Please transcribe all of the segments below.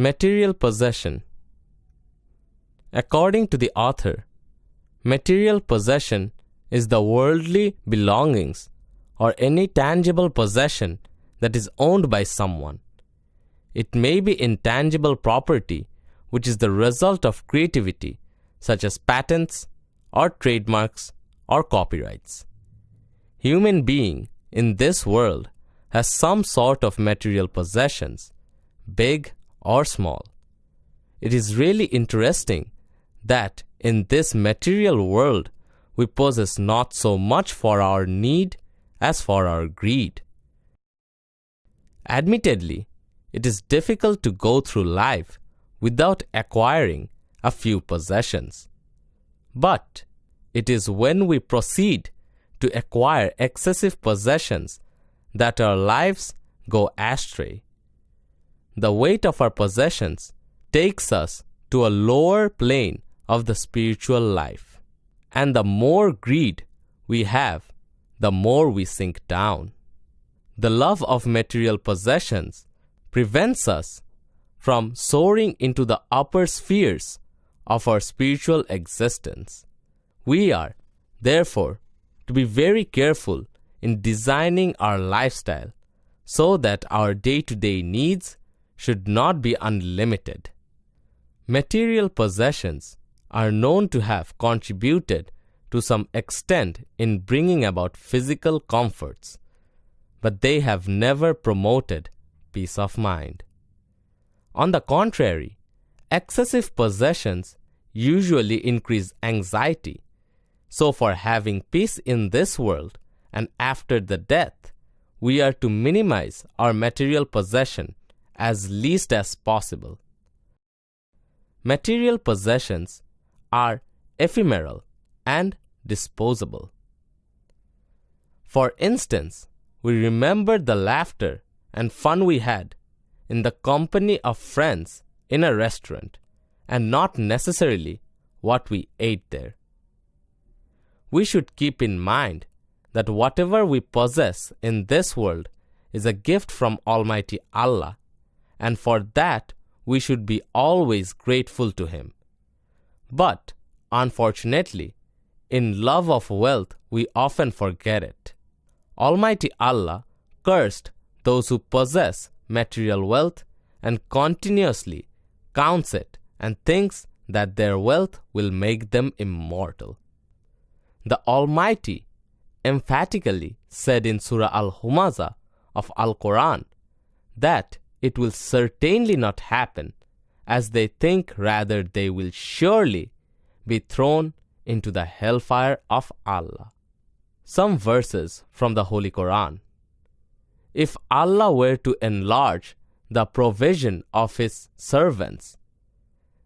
Material possession. According to the author, material possession is the worldly belongings or any tangible possession that is owned by someone. It may be intangible property, which is the result of creativity, such as patents or trademarks or copyrights. Human being in this world has some sort of material possessions, big or small. It is really interesting that in this material world we possess not so much for our need as for our greed. Admittedly, it is difficult to go through life without acquiring a few possessions. But it is when we proceed to acquire excessive possessions that our lives go astray. The weight of our possessions takes us to a lower plane of the spiritual life, and the more greed we have, the more we sink down. The love of material possessions prevents us from soaring into the upper spheres of our spiritual existence. We are, therefore, to be very careful in designing our lifestyle so that our day-to-day needs should not be unlimited. Material possessions are known to have contributed to some extent in bringing about physical comforts, but they have never promoted peace of mind. On the contrary, excessive possessions usually increase anxiety. So for having peace in this world and after the death, we are to minimize our material possession as least as possible. Material possessions are ephemeral and disposable. For instance, we remember the laughter and fun we had in the company of friends in a restaurant, and not necessarily what we ate there. We should keep in mind that whatever we possess in this world is a gift from Almighty Allah, and for that we should be always grateful to Him. But, unfortunately, in love of wealth we often forget it. Almighty Allah cursed those who possess material wealth and continuously counts it and thinks that their wealth will make them immortal. The Almighty emphatically said in Surah Al-Humazah of Al-Qur'an that it will certainly not happen, as they think, rather they will surely be thrown into the Hellfire of Allah. Some verses from the Holy Qur'an. If Allah were to enlarge the provision of His servants,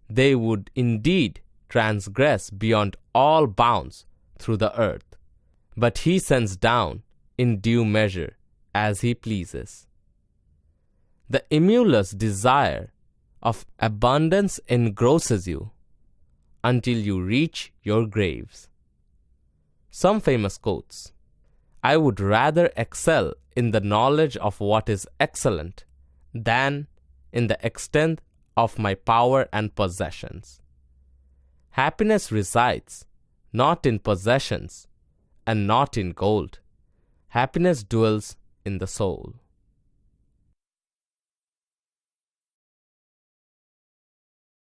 they would indeed transgress beyond all bounds through the earth, but He sends down in due measure as He pleases. The emulous desire of abundance engrosses you until you reach your graves. Some famous quotes. I would rather excel in the knowledge of what is excellent than in the extent of my power and possessions. Happiness resides not in possessions and not in gold. Happiness dwells in the soul.